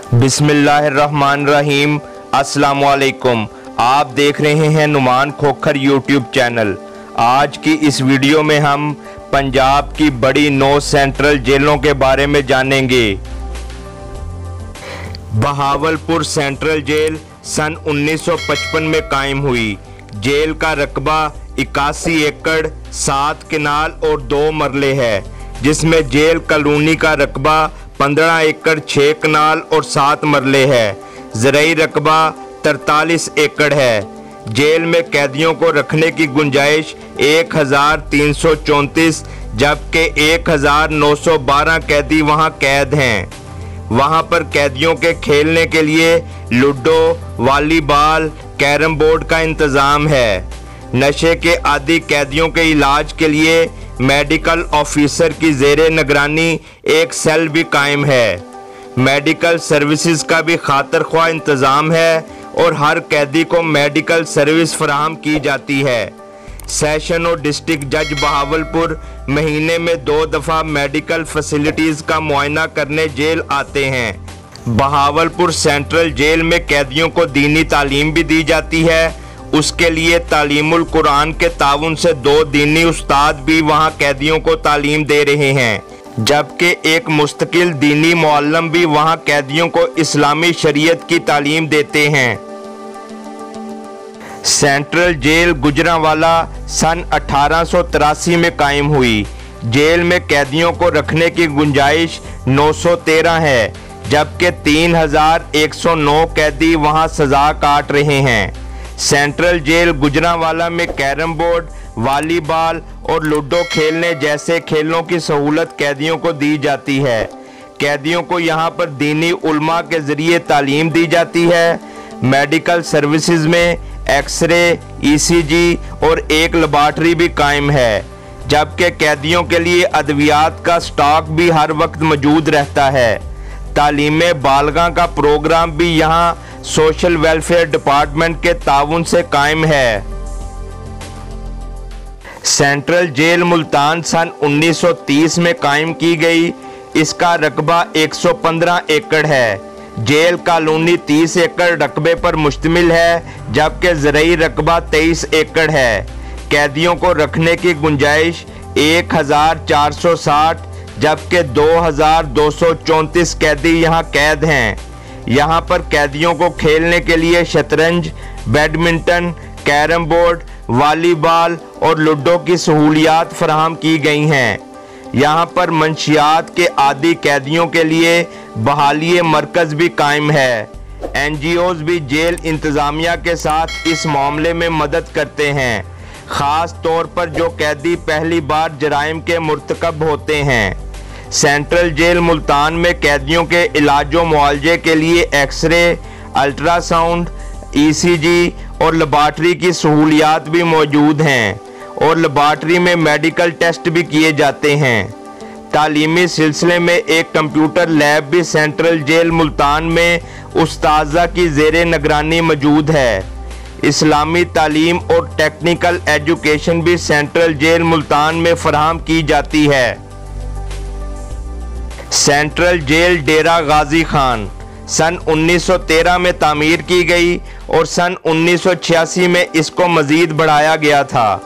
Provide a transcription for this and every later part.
बिस्मिल्लाहिर्रहमानिर्रहीम। अस्सलाम वालेकुम। आप देख रहे हैं नुमान खोखर यूट्यूब चैनल। आज की इस वीडियो में हम पंजाब की बड़ी 9 सेंट्रल जेलों के बारे में जानेंगे। बहावलपुर सेंट्रल जेल सन 1955 में कायम हुई। जेल का रकबा 81 एकड़ 7 कनाल और 2 मरले है, जिसमें जेल कॉलोनी का रकबा 15 एकड़ 6 कनाल और 7 मरले है। ज़राई रकबा 43 एकड़ है। जेल में कैदियों को रखने की गुंजाइश 1334, जबकि 1912 कैदी वहां कैद हैं। वहां पर कैदियों के खेलने के लिए लूडो, वॉलीबॉल, कैरम बोर्ड का इंतज़ाम है। नशे के आदी कैदियों के इलाज के लिए मेडिकल ऑफिसर की ज़ेरे निगरानी एक सेल भी कायम है। मेडिकल सर्विसेज का भी खातिर ख्वाह इंतज़ाम है और हर कैदी को मेडिकल सर्विस फराहम की जाती है। सेशन और डिस्ट्रिक्ट जज बहावलपुर महीने में 2 दफ़ा मेडिकल फैसिलिटीज़ का मुआयना करने जेल आते हैं। बहावलपुर सेंट्रल जेल में कैदियों को दीनी तालीम भी दी जाती है। उसके लिए तालीमुल कुरान के ताउन से 2 दीनी उस्ताद भी वहां कैदियों को तालीम दे रहे हैं, जबकि एक मुस्तकिल दीनी मुअल्लिम भी वहां कैदियों को इस्लामी शरीयत की तालीम देते हैं। सेंट्रल जेल गुजरांवाला सन 1883 में कायम हुई। जेल में कैदियों को रखने की गुंजाइश 913 है, जबकि 3109 कैदी वहां सजा काट रहे हैं। सेंट्रल जेल गुजरांवाला में कैरम बोर्ड, वॉलीबॉल और लूडो खेलने जैसे खेलों की सहूलत कैदियों को दी जाती है। कैदियों को यहाँ पर दीनी उल्मा के ज़रिए तालीम दी जाती है। मेडिकल सर्विसेज में एक्सरे, ईसीजी और एक लेबॉर्ट्री भी कायम है, जबकि कैदियों के लिए अद्वियात का स्टॉक भी हर वक्त मौजूद रहता है। तालीम बालगा का प्रोग्राम भी यहाँ सोशल वेलफेयर डिपार्टमेंट के ताउन से कायम है। सेंट्रल जेल मुल्तान सन 1930 में कायम की गई। इसका रकबा 115 एकड़ है। जेल कॉलोनी 30 एकड़ रकबे पर मुश्तमिल है, जबकि ज़राई रकबा 23 एकड़ है। कैदियों को रखने की गुंजाइश 1460, जबकि 2234 कैदी यहाँ कैद हैं। यहाँ पर कैदियों को खेलने के लिए शतरंज, बैडमिंटन, कैरम बोर्ड, वॉलीबॉल और लूडो की सहूलियात फराहम की गई हैं। यहाँ पर मंशियात के आदी कैदियों के लिए बहाली मरकज़ भी कायम है। NGOs भी जेल इंतज़ामिया के साथ इस मामले में मदद करते हैं, ख़ास तौर पर जो कैदी पहली बार जराइम के मुर्तकब होते हैं। सेंट्रल जेल मुल्तान में कैदियों के इलाजो मुआलजे के लिए एक्सरे, अल्ट्रासाउंड, ECG और लेबॉर्ट्री की सहूलियात भी मौजूद हैं और लेबॉर्ट्री में मेडिकल टेस्ट भी किए जाते हैं। तालीमी सिलसिले में एक कंप्यूटर लैब भी सेंट्रल जेल मुल्तान में उस्ताज़ा की ज़ेरे निगरानी मौजूद है। इस्लामी तालीम और टेक्निकल एजुकेशन भी सेंट्रल जेल मुल्तान में फराहम की जाती है। सेंट्रल जेल डेरा गाजी खान सन 1913 में तामीर की गई और सन 1986 में इसको मज़ीद बढ़ाया गया था।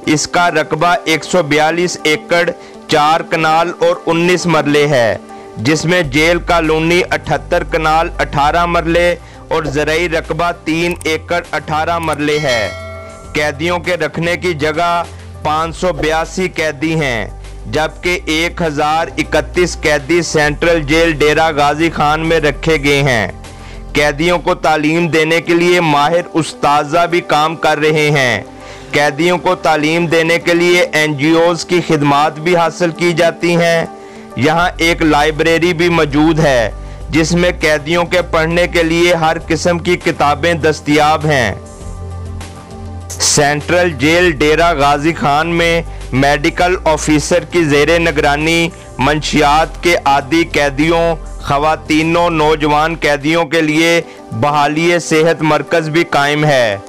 इसका रकबा 142 एकड़ 4 कनाल और 19 मरले है, जिसमें जेल कॉलोनी 78 कनाल 18 मरले और ज़राई रकबा 3 एकड़ 18 मरले है। कैदियों के रखने की जगह 582 कैदी हैं, जबकि 1031 कैदी सेंट्रल जेल डेरा गाजी खान में रखे गए हैं। कैदियों को तालीम देने के लिए माहिर उस्ताज़ा भी काम कर रहे हैं। कैदियों को तालीम देने के लिए NGOs की खिदमात भी हासिल की जाती हैं। यहाँ एक लाइब्रेरी भी मौजूद है, जिसमें कैदियों के पढ़ने के लिए हर किस्म की किताबें दस्तयाब हैं। सेंट्रल जेल डेरा गाजी खान में मेडिकल ऑफिसर की ज़ेरे निगरानी मंशियात के आदी कैदियों, ख़वातीनों, नौजवान कैदियों के लिए बहाली सेहत मरकज़ भी कायम है।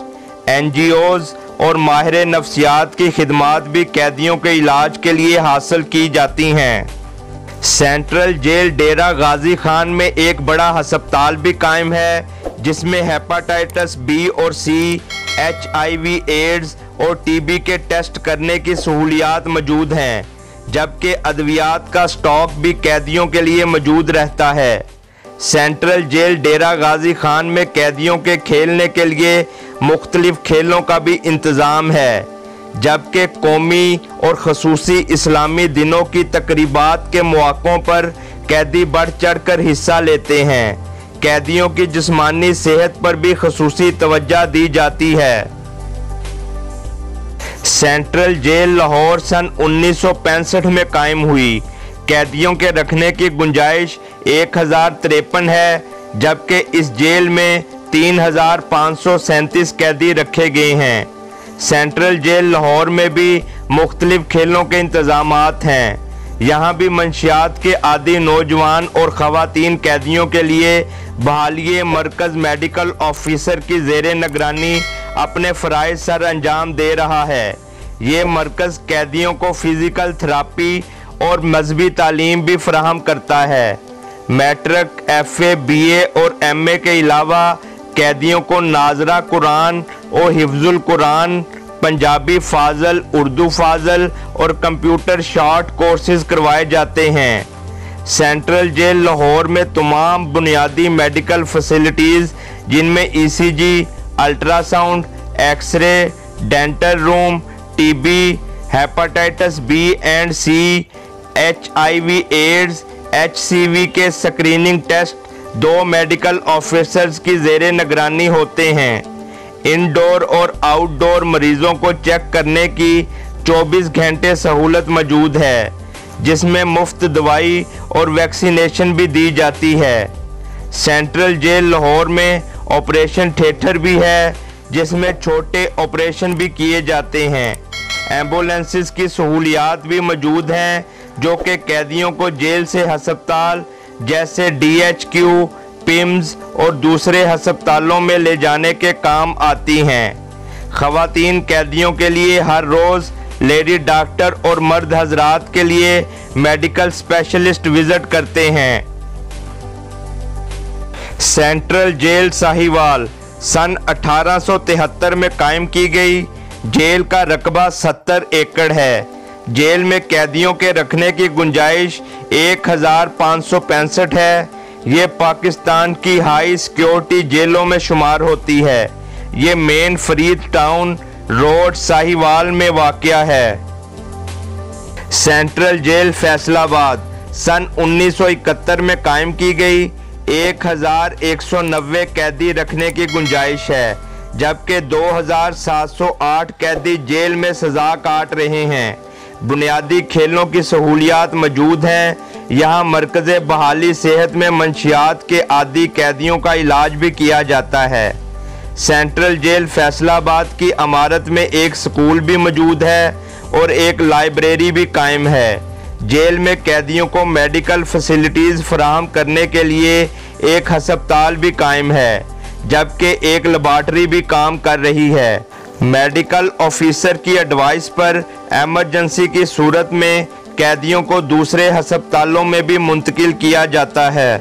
NGOs और माहिर नफ्सियात की खिदमात भी कैदियों के इलाज के लिए हासिल की जाती हैं। सेंट्रल जेल डेरा गाजी खान में एक बड़ा अस्पताल भी कायम है, जिसमें हेपाटाइटिस बी और सी, HIV, एड्स और TB के टेस्ट करने की सहूलियात मौजूद हैं, जबकि अद्वियात का स्टॉक भी कैदियों के लिए मौजूद रहता है। सेंट्रल जेल डेरा गाजी खान में कैदियों के खेलने के लिए मुख्तलिफ खेलों का भी इंतज़ाम है, जबकि कौमी और खसूसी इस्लामी दिनों की तकरीबात के मौक़ों पर कैदी बढ़ चढ़ कर हिस्सा लेते हैं। कैदियों की जिस्मानी सेहत पर भी खसूसी तवज्जो दी जाती है। सेंट्रल जेल लाहौर सन 1965 में कायम हुई। कैदियों के रखने की गुंजाइश 1053 है, जबकि इस जेल में 3537 कैदी रखे गए हैं। सेंट्रल जेल लाहौर में भी मुख्तलिफ खेलों के इंतजामात हैं। यहाँ भी मंशियात के आदी नौजवान और ख़वातीन कैदियों के लिए बहाली मरकज़ मेडिकल ऑफिसर की ज़ेरे निगरानी अपने फ़राइज़ सर अंजाम दे रहा है। ये मरकज़ कैदियों को फ़िज़िकल थेरापी और मजहबी तालीम भी फराहम करता है। मैट्रिक, FA, BA और MA के अलावा कैदियों को नाजरा कुरान और हिफ्जुल कुरान, पंजाबी फाजल, उर्दू फाजल और कंप्यूटर शॉर्ट कोर्सेज करवाए जाते हैं। सेंट्रल जेल लाहौर में तमाम बुनियादी मेडिकल फैसिलिटीज़, जिनमें ECG, ultrasound, x ray, dental room, TB, hepatitis B and C, HIV, AIDS, HCV के स्क्रीनिंग टेस्ट 2 मेडिकल ऑफिसर्स की ज़ेरे निगरानी होते हैं। इनडोर और आउटडोर मरीजों को चेक करने की 24 घंटे सहूलत मौजूद है, जिसमें मुफ्त दवाई और वैक्सीनेशन भी दी जाती है। सेंट्रल जेल लाहौर में ऑपरेशन थिएटर भी है, जिसमें छोटे ऑपरेशन भी किए जाते हैं। एम्बुलेंसेस की सहूलियात भी मौजूद हैं, जो कि कैदियों को जेल से अस्पताल जैसे DHQ, PIMS और दूसरे अस्पतालों में ले जाने के काम आती हैं। ख़वातीन कैदियों के लिए हर रोज़ लेडी डॉक्टर और मर्द हजरात के लिए मेडिकल स्पेशलिस्ट विजिट करते हैं। सेंट्रल जेल साहिवाल सन 1873 में कायम की गई। जेल का रकबा 70 एकड़ है। जेल में कैदियों के रखने की गुंजाइश 1565 है। ये पाकिस्तान की हाई सिक्योरिटी जेलों में शुमार होती है। ये main Farid town road Sahiwal में वाक़या है। सेंट्रल जेल फैसलाबाद सन 1971 में कायम की गई। 1190 कैदी रखने की गुंजाइश है, जबकि 2708 कैदी जेल में सजा काट रहे हैं। बुनियादी खेलों की सहूलियात मौजूद हैं। यहाँ मरकज़ बहाली सेहत में मंशियात के आदी कैदियों का इलाज भी किया जाता है। सेंट्रल जेल फैसलाबाद की इमारत में एक स्कूल भी मौजूद है और एक लाइब्रेरी भी कायम है। जेल में कैदियों को मेडिकल फैसिलिटीज़ फराहम करने के लिए एक अस्पताल भी कायम है, जबकि एक लेबॉर्ट्री भी काम कर रही है। मेडिकल ऑफिसर की एडवाइस पर एमरजेंसी की सूरत में कैदियों को दूसरे अस्पतालों में भी मुंतकिल किया जाता है।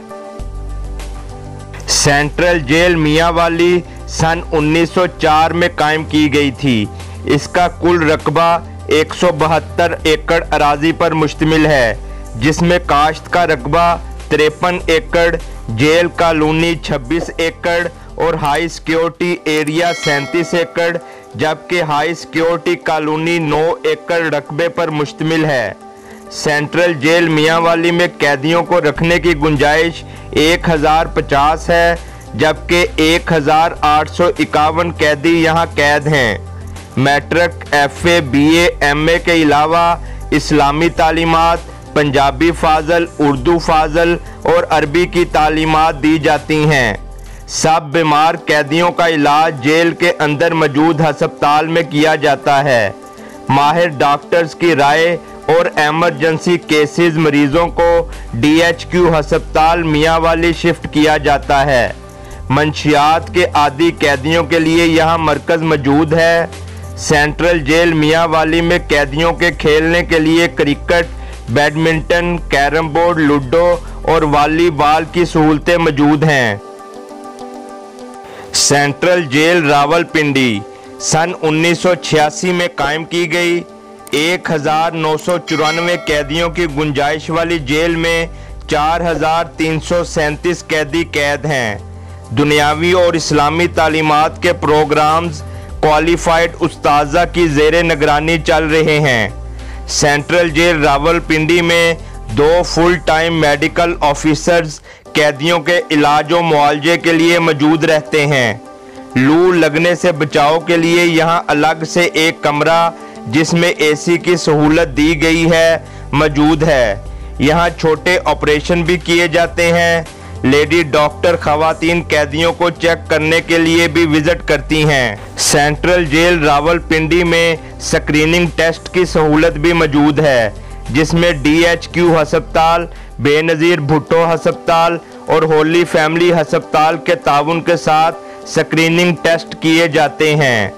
सेंट्रल जेल मियांवाली सन 1904 में कायम की गई थी। इसका कुल रकबा 172 एकड़ अराजी पर मुश्तमिल है, जिसमें काश्त का रकबा 53 एकड़, जेल कॉलोनी 26 एकड़ और हाई सिक्योरिटी एरिया 37 एकड़, जबकि हाई सिक्योरिटी कॉलोनी 9 एकड़ रकबे पर मुश्तमिल है। सेंट्रल जेल मियांवाली में कैदियों को रखने की गुंजाइश 1050 है, जबकि 1851 कैदी यहाँ कैद हैं। मैट्रिक, FA, BA, MA के अलावा इस्लामी तालीमात, पंजाबी फाजल, उर्दू फाजल और अरबी की तालीमात दी जाती हैं। सब बीमार कैदियों का इलाज जेल के अंदर मौजूद अस्पताल में किया जाता है। माहिर डॉक्टर्स की राय और एमरजेंसी केसेस मरीजों को DHQ अस्पताल मियांवाली शिफ्ट किया जाता है। मंशियात के आदी कैदियों के लिए यहाँ मरकज़ मौजूद है। सेंट्रल जेल मियांवाली में कैदियों के खेलने के लिए cricket, badminton, carrom board, ludo और वॉलीबॉल की सहूलतें मौजूद हैं। सेंट्रल जेल रावलपिंडी सन 1986 में कायम की गई 1994 कैदियों की गुंजाइश वाली जेल में 4337 कैदी कैद हैं। दुनियावी और इस्लामी तालीमात के प्रोग्राम्स क्वालिफाइड उस्ताज़ा की ज़ेरे निगरानी चल रहे हैं। सेंट्रल जेल रावलपिंडी में 2 फुल टाइम मेडिकल ऑफिसर्स कैदियों के इलाज और मुआवजे के लिए मौजूद रहते हैं। लू लगने से बचाव के लिए यहां अलग से एक कमरा जिसमें एसी की सहूलत दी गई है मौजूद है। यहां छोटे ऑपरेशन भी किए जाते हैं। लेडी डॉक्टर खवातीन कैदियों को चेक करने के लिए भी विजिट करती हैं। सेंट्रल जेल रावलपिंडी में स्क्रीनिंग टेस्ट की सहूलत भी मौजूद है, जिसमें DHQ अस्पताल, बेनज़ीर भुट्टो अस्पताल और होली फैमिली अस्पताल के ताउन के साथ स्क्रीनिंग टेस्ट किए जाते हैं।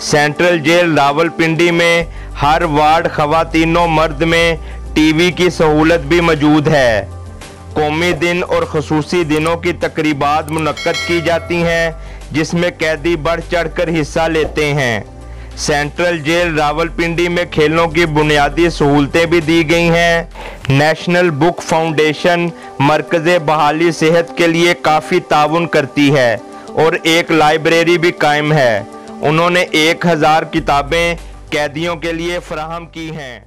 सेंट्रल जेल रावलपिंडी में हर वार्ड खवातीनों मर्द में टीवी की सहूलत भी मौजूद है। कौमी दिन और खसूसी दिनों की तकरीबात मुनक्कद की जाती हैं, जिसमें कैदी बढ़ चढ़कर हिस्सा लेते हैं। सेंट्रल जेल रावलपिंडी में खेलों की बुनियादी सहूलतें भी दी गई हैं। नेशनल बुक फाउंडेशन मरकज़े बहाली सेहत के लिए काफ़ी ताउन करती है और एक लाइब्रेरी भी कायम है। उन्होंने 1000 किताबें कैदियों के लिए फराहम की हैं।